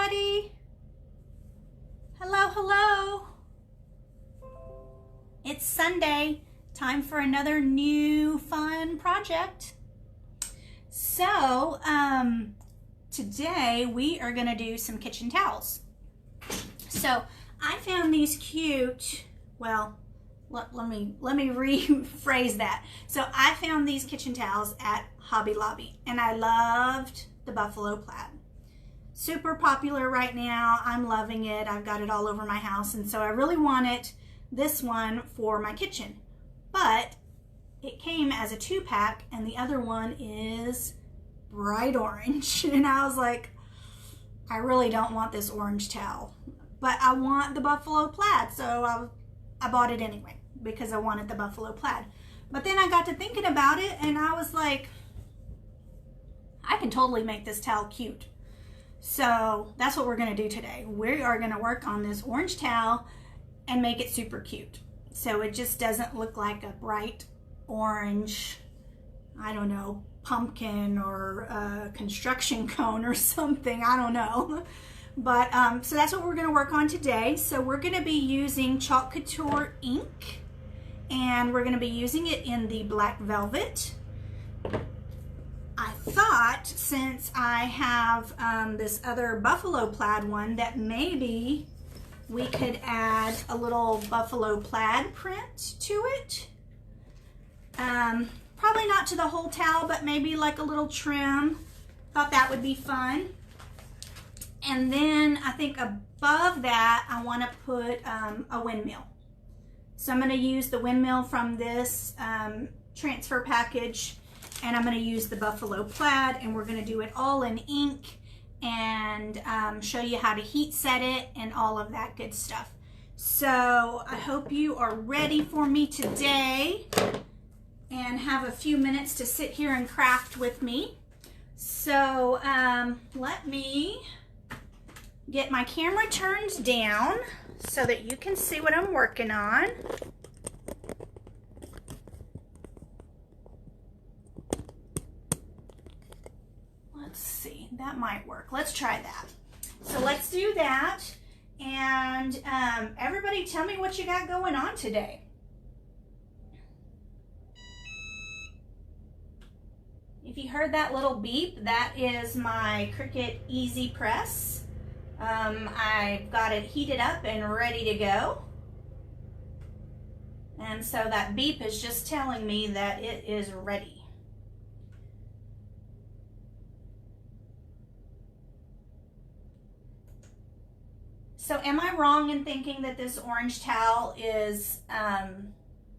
everybody. Hello, hello. It's Sunday. Time for another new fun project. So, today we are going to do some kitchen towels. So, I found these cute, well, let me rephrase that. So, I found these kitchen towels at Hobby Lobby, and I loved the buffalo plaid. Super popular right now. I'm loving it. I've got it all over my house, and so I really wanted this one for my kitchen. But it came as a 2-pack, and the other one is bright orange. And I was like, I really don't want this orange towel, but I want the buffalo plaid, so I bought it anyway because I wanted the buffalo plaid. But then I got to thinking about it, and I was like, I can totally make this towel cute. So that's what we're going to do today. We are going to work on this orange towel and make it super cute. So it just doesn't look like a bright orange, I don't know, pumpkin or a construction cone or something. I don't know. But so that's what we're going to work on today. So we're going to be using Chalk Couture Ink, and we're going to be using it in the black velvet. I thought, since I have this other buffalo plaid one, that maybe we could add a little buffalo plaid print to it. Probably not to the whole towel, but maybe like a little trim. Thought that would be fun. And then I think above that, I want to put a windmill. So I'm going to use the windmill from this transfer package, and I'm going to use the buffalo plaid, and we're going to do it all in ink and show you how to heat set it and all of that good stuff. So I hope you are ready for me today and have a few minutes to sit here and craft with me. So let me get my camera turned down so that you can see what I'm working on. Let's see, that might work. Let's try that. So let's do that. And everybody tell me what you got going on today. If you heard that little beep, that is my Cricut Easy Press. I've got it heated up and ready to go. And so that beep is just telling me that it is ready. So am I wrong in thinking that this orange towel is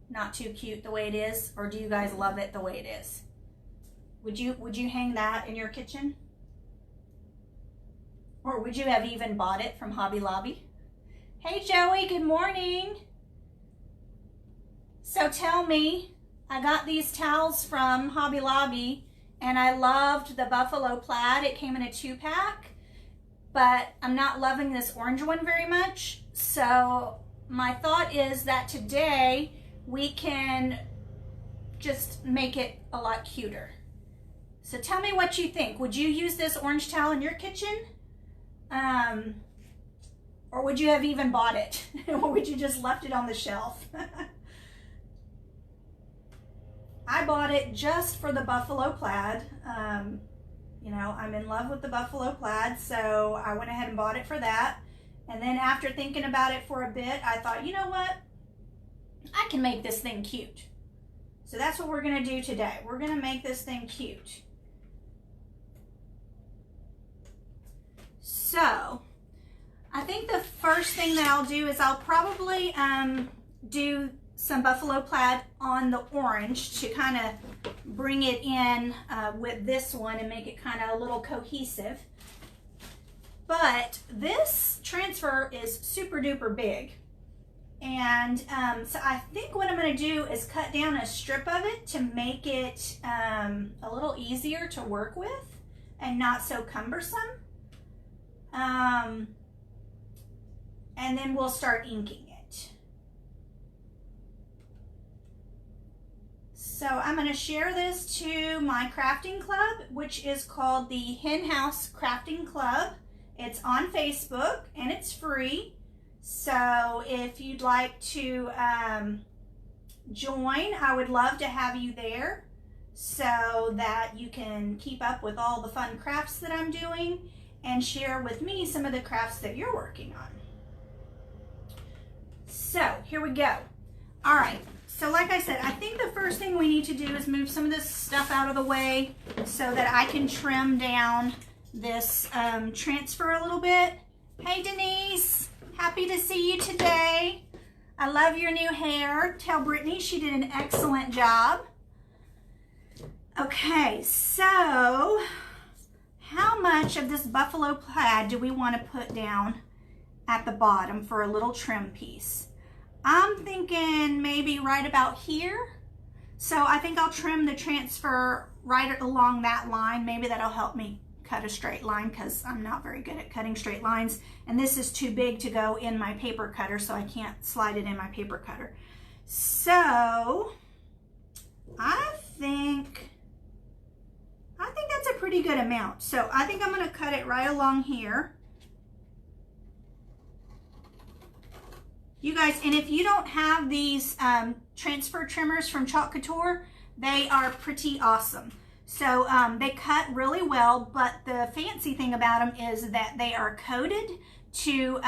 not too cute the way it is, or do you guys love it the way it is? Would you hang that in your kitchen? Or would you have even bought it from Hobby Lobby? Hey Joey, good morning. So tell me, I got these towels from Hobby Lobby and I loved the buffalo plaid. It came in a 2-pack. But I'm not loving this orange one very much. So my thought is that today we can just make it a lot cuter. So tell me what you think. Would you use this orange towel in your kitchen? Or would you have even bought it? Or would you just left it on the shelf? I bought it just for the buffalo plaid. You know, I'm in love with the buffalo plaid, so I went ahead and bought it for that. And then after thinking about it for a bit, I thought, you know what? I can make this thing cute. So that's what we're going to do today. We're going to make this thing cute. So I think the first thing that I'll do is I'll probably do some buffalo plaid on the orange to kind of bring it in with this one and make it kind of a little cohesive. But this transfer is super duper big. And so I think what I'm going to do is cut down a strip of it to make it a little easier to work with and not so cumbersome. And then we'll start inking it. So I'm going to share this to my crafting club, which is called the Hen House Crafting Club. It's on Facebook and it's free. So if you'd like to join, I would love to have you there so that you can keep up with all the fun crafts that I'm doing and share with me some of the crafts that you're working on. So here we go. All right, so like I said, I think the first thing we need to do is move some of this stuff out of the way so that I can trim down this transfer a little bit. Hey Denise, happy to see you today. I love your new hair. Tell Brittany she did an excellent job. Okay, so how much of this buffalo plaid do we want to put down at the bottom for a little trim piece? I'm thinking maybe right about here. So I think I'll trim the transfer right along that line. Maybe that'll help me cut a straight line because I'm not very good at cutting straight lines. And this is too big to go in my paper cutter, so I can't slide it in my paper cutter. So I think that's a pretty good amount. So I think I'm going to cut it right along here. You guys, and if you don't have these transfer trimmers from Chalk Couture, they are pretty awesome. So they cut really well, but the fancy thing about them is that they are coated to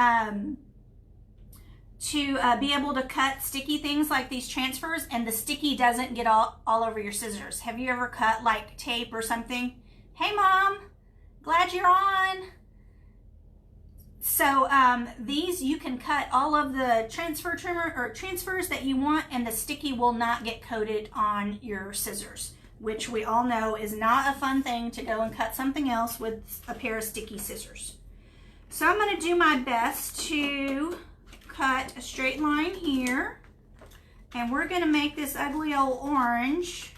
be able to cut sticky things like these transfers, and the sticky doesn't get all over your scissors. Have you ever cut like tape or something? Hey Mom, glad you're on. So these, you can cut all of the transfer trimmer or transfers that you want, and the sticky will not get coated on your scissors, which we all know is not a fun thing to go and cut something else with a pair of sticky scissors. So I'm going to do my best to cut a straight line here, and we're going to make this ugly old orange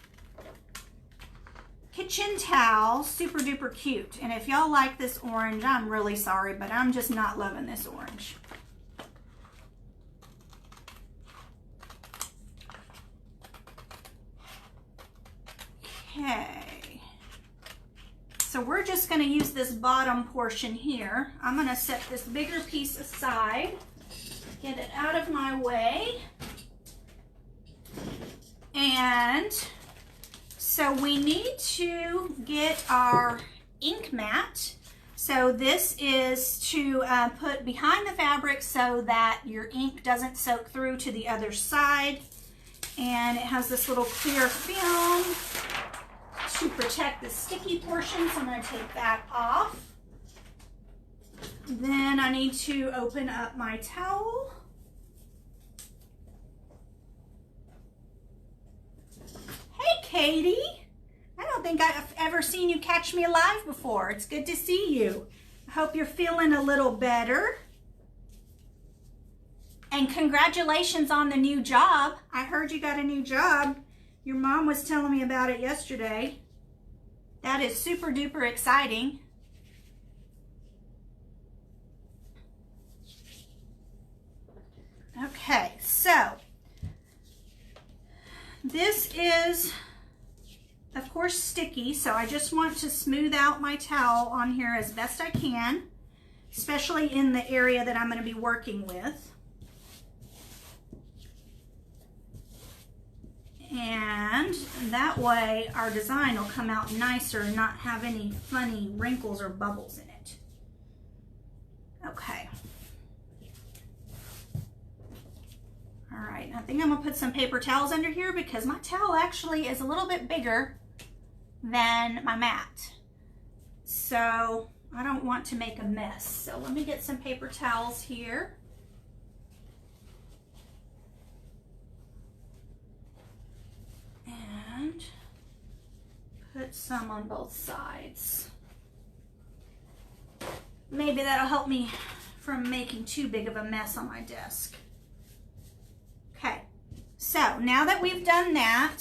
kitchen towel super duper cute. And if y'all like this orange, I'm really sorry, but I'm just not loving this orange. Okay, so we're just going to use this bottom portion here. I'm going to set this bigger piece aside, get it out of my way, and so we need to get our ink mat. So this is to put behind the fabric so that your ink doesn't soak through to the other side. And it has this little clear film to protect the sticky portion, so I'm going to take that off. Then I need to open up my towel. Hey Katie, I don't think I've ever seen you catch me live before. It's good to see you. I hope you're feeling a little better. And congratulations on the new job. I heard you got a new job. Your mom was telling me about it yesterday. That is super duper exciting. Okay, so this is, of course, sticky, so I just want to smooth out my towel on here as best I can, especially in the area that I'm going to be working with. And that way our design will come out nicer and not have any funny wrinkles or bubbles in it. Okay. All right, I think I'm gonna put some paper towels under here because my towel actually is a little bit bigger than my mat. So I don't want to make a mess. So let me get some paper towels here. And put some on both sides. Maybe that'll help me from making too big of a mess on my desk. Okay, so now that we've done that,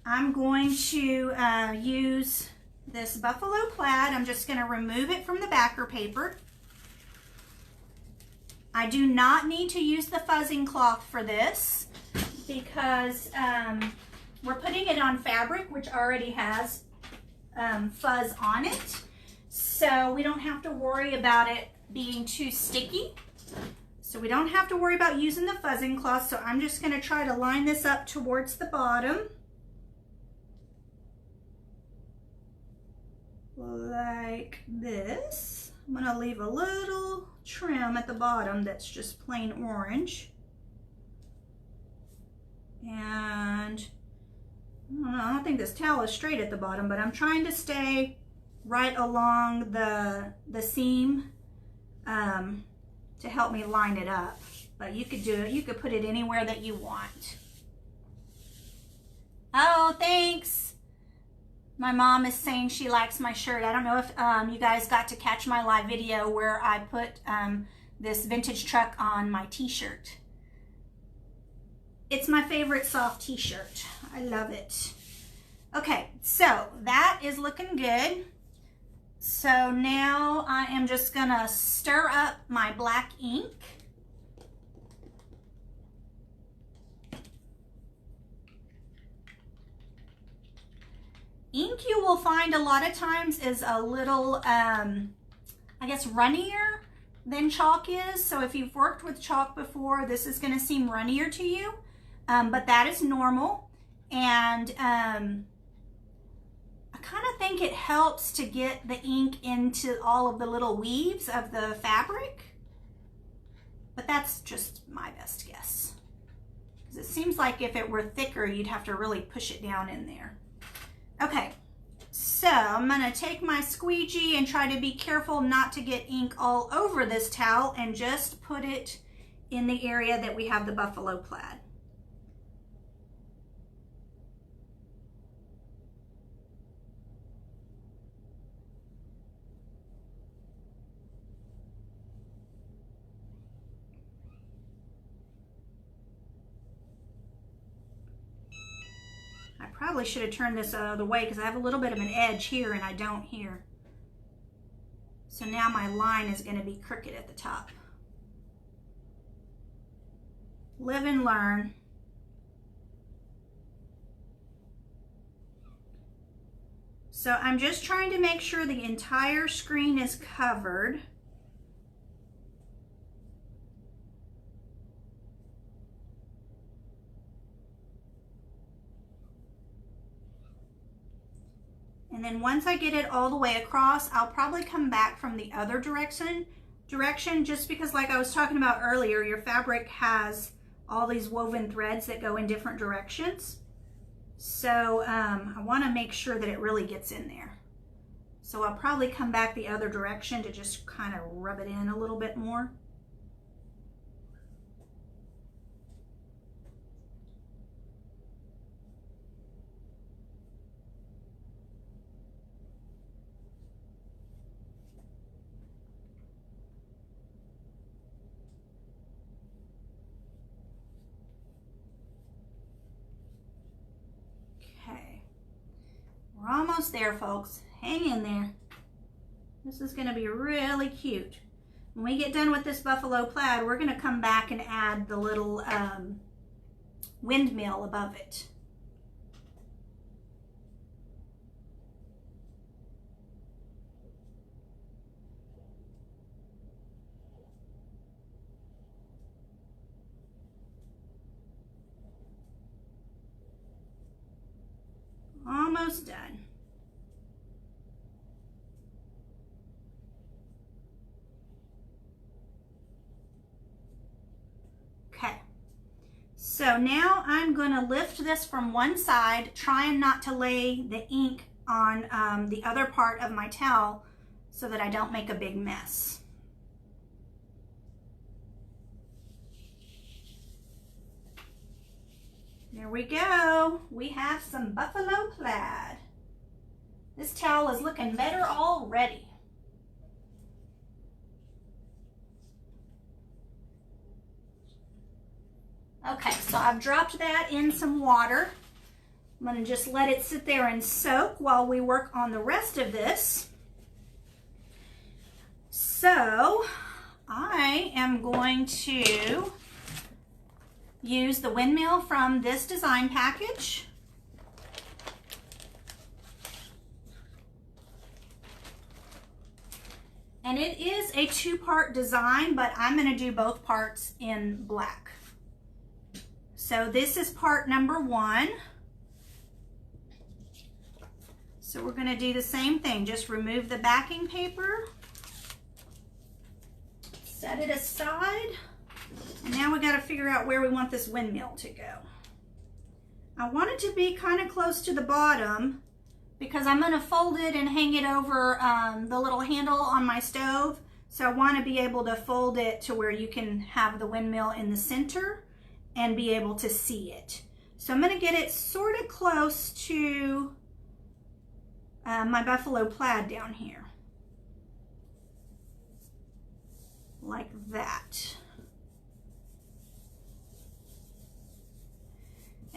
I'm going to use this buffalo plaid. I'm just going to remove it from the backer paper. I do not need to use the fuzzing cloth for this because we're putting it on fabric which already has fuzz on it. So so we don't have to worry about it being too sticky. So we don't have to worry about using the fuzzing cloth. So I'm just going to try to line this up towards the bottom. Like this. I'm going to leave a little trim at the bottom that's just plain orange. And I don't think this towel is straight at the bottom, but I'm trying to stay right along the seam to help me line it up. But you could do it, you could put it anywhere that you want. Oh, thanks. My mom is saying she likes my shirt. I don't know if you guys got to catch my live video where I put this vintage truck on my t-shirt. It's my favorite soft t-shirt. I love it. Okay, so that is looking good. So now I am just gonna stir up my black ink. Ink, you will find a lot of times is a little, I guess, runnier than chalk is. So if you've worked with chalk before, this is gonna seem runnier to you, but that is normal. And I kind of think it helps to get the ink into all of the little weaves of the fabric, but that's just my best guess. Because it seems like if it were thicker, you'd have to really push it down in there. Okay, so I'm gonna take my squeegee and try to be careful not to get ink all over this towel and just put it in the area that we have the buffalo plaid. Probably should have turned this the way because I have a little bit of an edge here and I don't here. So now my line is going to be crooked at the top. Live and learn. So I'm just trying to make sure the entire screen is covered. And then once I get it all the way across, I'll probably come back from the other direction just because, like I was talking about earlier, your fabric has all these woven threads that go in different directions. So I want to make sure that it really gets in there. So I'll probably come back the other direction to just kind of rub it in a little bit more. We're almost there, folks. Hang in there. This is going to be really cute. When we get done with this buffalo plaid, we're going to come back and add the little windmill above it. Almost done. Okay, so now I'm going to lift this from one side, trying not to lay the ink on the other part of my towel so that I don't make a big mess. There we go. We have some buffalo plaid. This towel is looking better already. Okay, so I've dropped that in some water. I'm going to just let it sit there and soak while we work on the rest of this. So I am going to use the windmill from this design package. And it is a two-part design, but I'm going to do both parts in black. So this is part number 1. So we're going to do the same thing. Just remove the backing paper. Set it aside. And now we got to figure out where we want this windmill to go. I want it to be kind of close to the bottom because I'm going to fold it and hang it over the little handle on my stove. So I want to be able to fold it to where you can have the windmill in the center and be able to see it. So I'm going to get it sort of close to my buffalo plaid down here. Like that.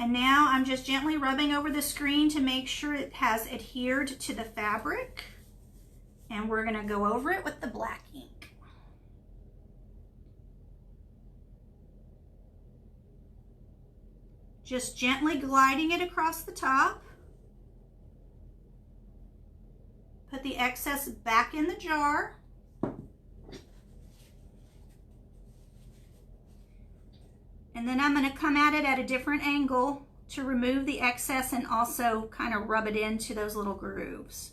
And now I'm just gently rubbing over the screen to make sure it has adhered to the fabric. And we're going to go over it with the black ink. Just gently gliding it across the top. Put the excess back in the jar. And then I'm going to come at it at a different angle to remove the excess and also kind of rub it into those little grooves.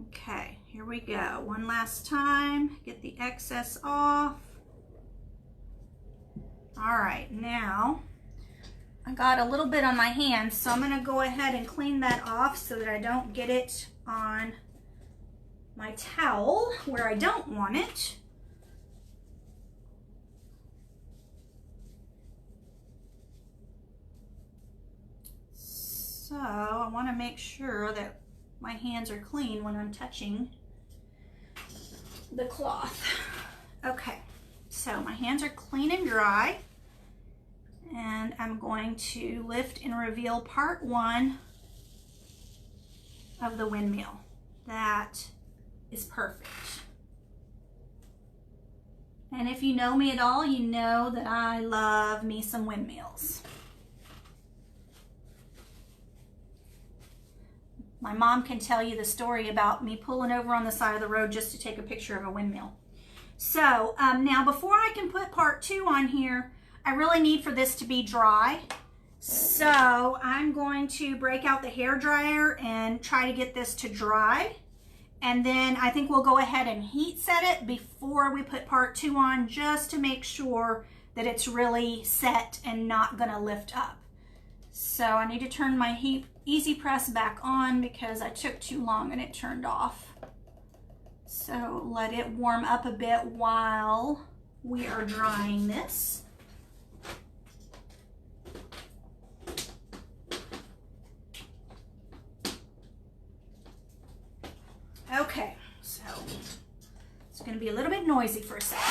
Okay, here we go. One last time, get the excess off. All right, now I got a little bit on my hand, so I'm going to go ahead and clean that off so that I don't get it on my towel where I don't want it. So I want to make sure that my hands are clean when I'm touching the cloth. Okay, so my hands are clean and dry, and I'm going to lift and reveal part 1 of the windmill. That is perfect. And if you know me at all, you know that I love me some windmills. My mom can tell you the story about me pulling over on the side of the road just to take a picture of a windmill. So now before I can put part 2 on here, I really need for this to be dry. So I'm going to break out the hair dryer and try to get this to dry. And then I think we'll go ahead and heat set it before we put part 2 on, just to make sure that it's really set and not gonna lift up. So I need to turn my easy press back on because I took too long and it turned off. So let it warm up a bit while we are drying this. Okay, so it's going to be a little bit noisy for a second.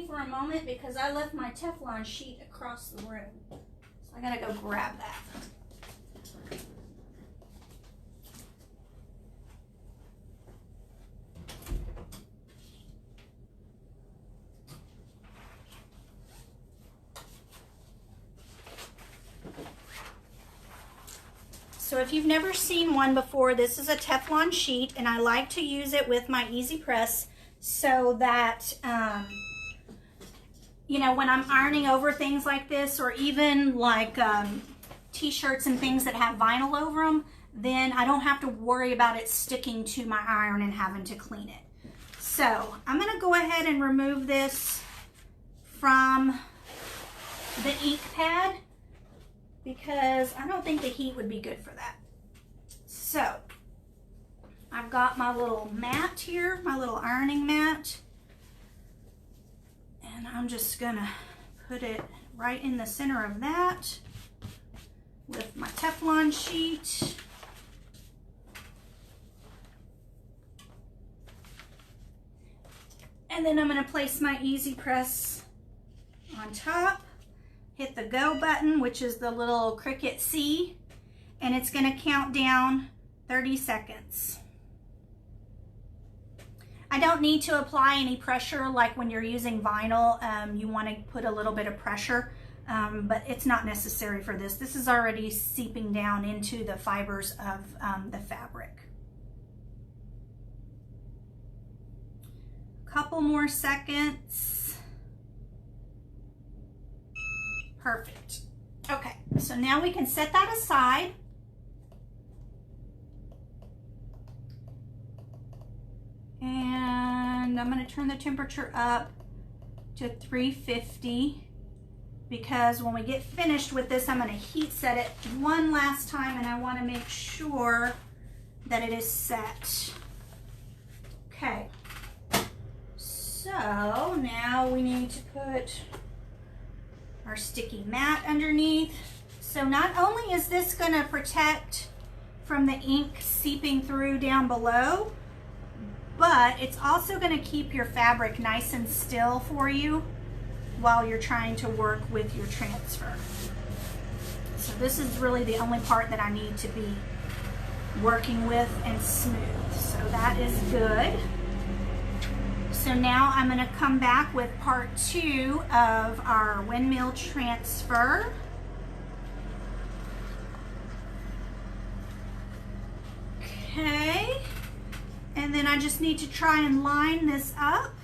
For a moment because I left my Teflon sheet across the room. So I gotta go grab that. So if you've never seen one before, this is a Teflon sheet, and I like to use it with my Easy Press so that you know, when I'm ironing over things like this, or even like t-shirts and things that have vinyl over them, then I don't have to worry about it sticking to my iron and having to clean it. So I'm going to go ahead and remove this from the ink pad because I don't think the heat would be good for that. So I've got my little mat here, my little ironing mat, and I'm just going to put it right in the center of that with my Teflon sheet. And then I'm going to place my Easy Press on top, hit the go button, which is the little Cricut C, and it's going to count down 30 seconds. I don't need to apply any pressure like when you're using vinyl. You want to put a little bit of pressure, but it's not necessary for this. This is already seeping down into the fibers of the fabric. Couple more seconds. Perfect. Okay, so now we can set that aside. And I'm going to turn the temperature up to 350 because when we get finished with this, I'm going to heat set it one last time, and I want to make sure that it is set. Okay. So now we need to put our sticky mat underneath. So not only is this going to protect from the ink seeping through down below, but it's also going to keep your fabric nice and still for you while you're trying to work with your transfer. So this is really the only part that I need to be working with and smooth. So that is good. So now I'm going to come back with part 2 of our windmill transfer. Okay, and then I just need to try and line this up.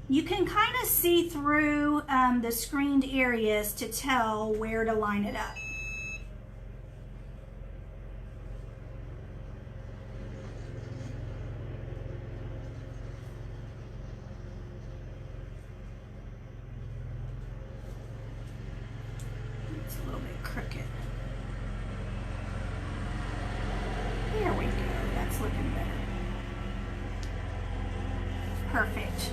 You can kind of see through the screened areas to tell where to line it up. Cricut. There we go. That's looking better. Perfect.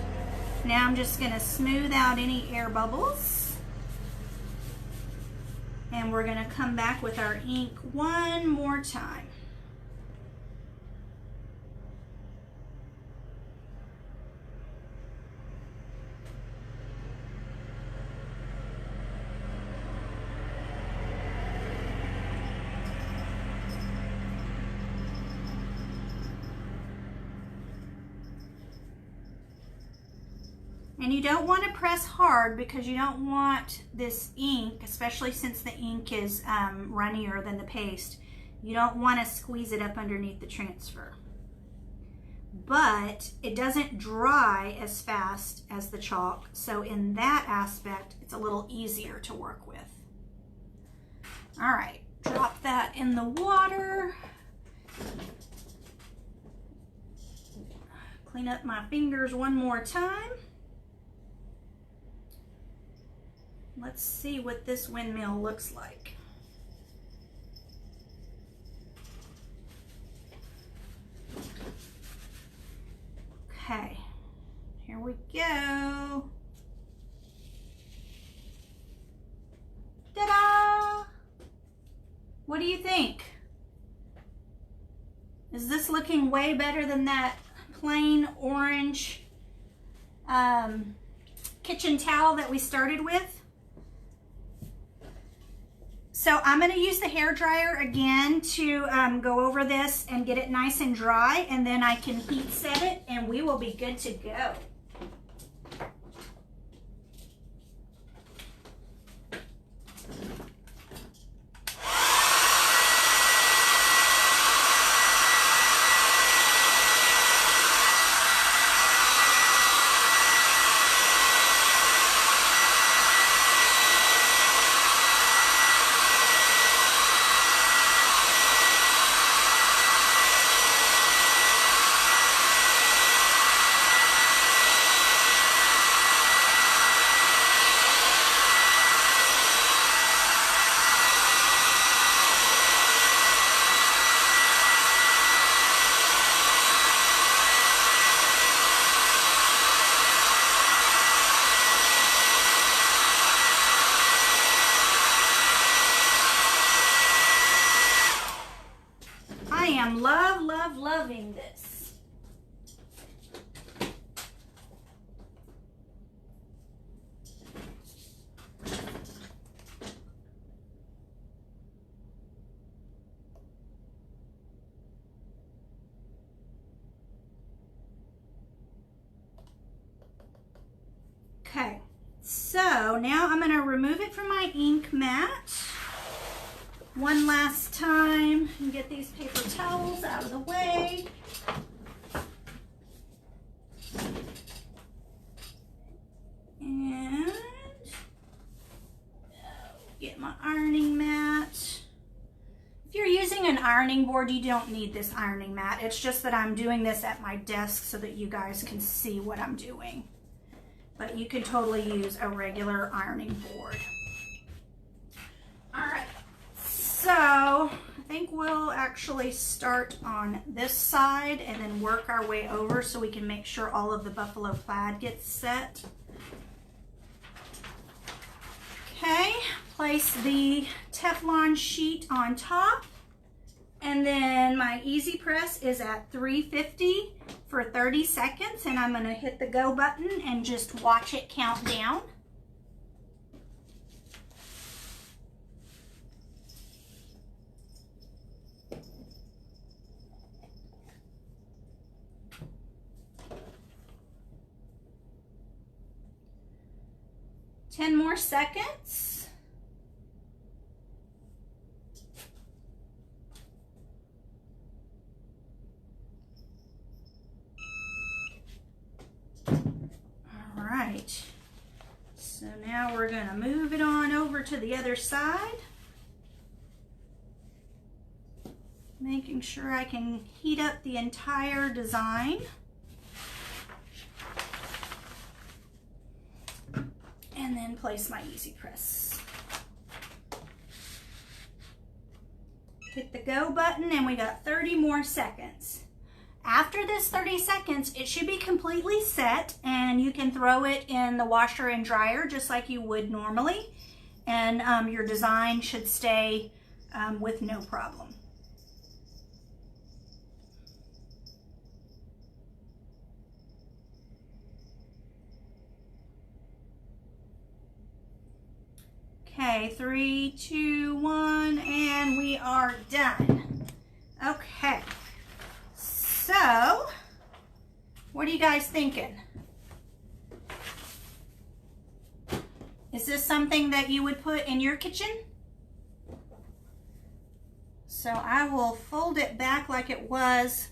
Now I'm just going to smooth out any air bubbles. And we're going to come back with our ink one more time. And you don't want to press hard because you don't want this ink, especially since the ink is runnier than the paste, you don't want to squeeze it up underneath the transfer. But it doesn't dry as fast as the chalk, so in that aspect, it's a little easier to work with. All right, drop that in the water. Clean up my fingers one more time. Let's see what this windmill looks like. Okay, here we go. Ta-da! What do you think? Is this looking way better than that plain orange kitchen towel that we started with? So I'm going to use the hairdryer again to go over this and get it nice and dry, and then I can heat set it and we will be good to go. am loving this. Okay, so now I'm going to remove it from my ink mat one last time and get these paper towels out of the way. And get my ironing mat. If you're using an ironing board, you don't need this ironing mat. It's just that I'm doing this at my desk so that you guys can see what I'm doing. But you could totally use a regular ironing board. All right, so I think we'll actually start on this side and then work our way over so we can make sure all of the buffalo plaid gets set. Okay, place the Teflon sheet on top, and then my easy press is at 350 for 30 seconds, and I'm going to hit the go button and just watch it count down. Ten more seconds. All right, so now we're going to move it on over to the other side, making sure I can heat up the entire design. And then place my easy press. Hit the go button, and we got 30 more seconds. After this 30 seconds, it should be completely set, and you can throw it in the washer and dryer just like you would normally, and your design should stay with no problem. Okay, 3, 2, 1, and we are done. Okay, so what are you guys thinking? Is this something that you would put in your kitchen? So I will fold it back like it was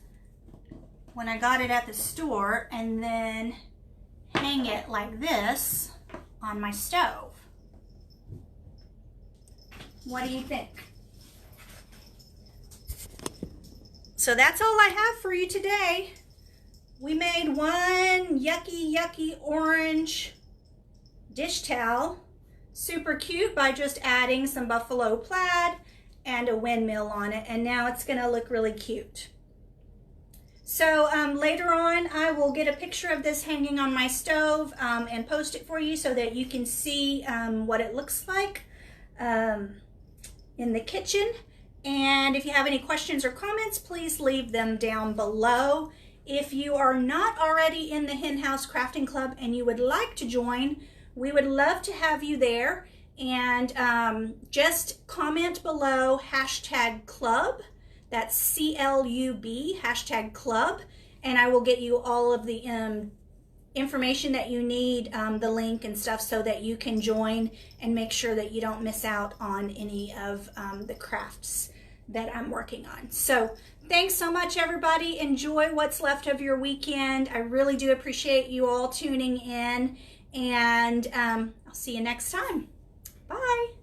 when I got it at the store, and then hang it like this on my stove. What do you think? So that's all I have for you today. We made one yucky orange dish towel. Super cute by just adding some buffalo plaid and a windmill on it, and now it's gonna look really cute. So later on I will get a picture of this hanging on my stove and post it for you so that you can see what it looks like in the kitchen. And if you have any questions or comments, please leave them down below. If you are not already in the Hen House Crafting Club and you would like to join, we would love to have you there. And just comment below #club, that's CLUB, #club, and I will get you all of the information that you need, the link and stuff, so that you can join and make sure that you don't miss out on any of the crafts that I'm working on. So thanks so much, everybody. Enjoy what's left of your weekend. I really do appreciate you all tuning in, and I'll see you next time. Bye.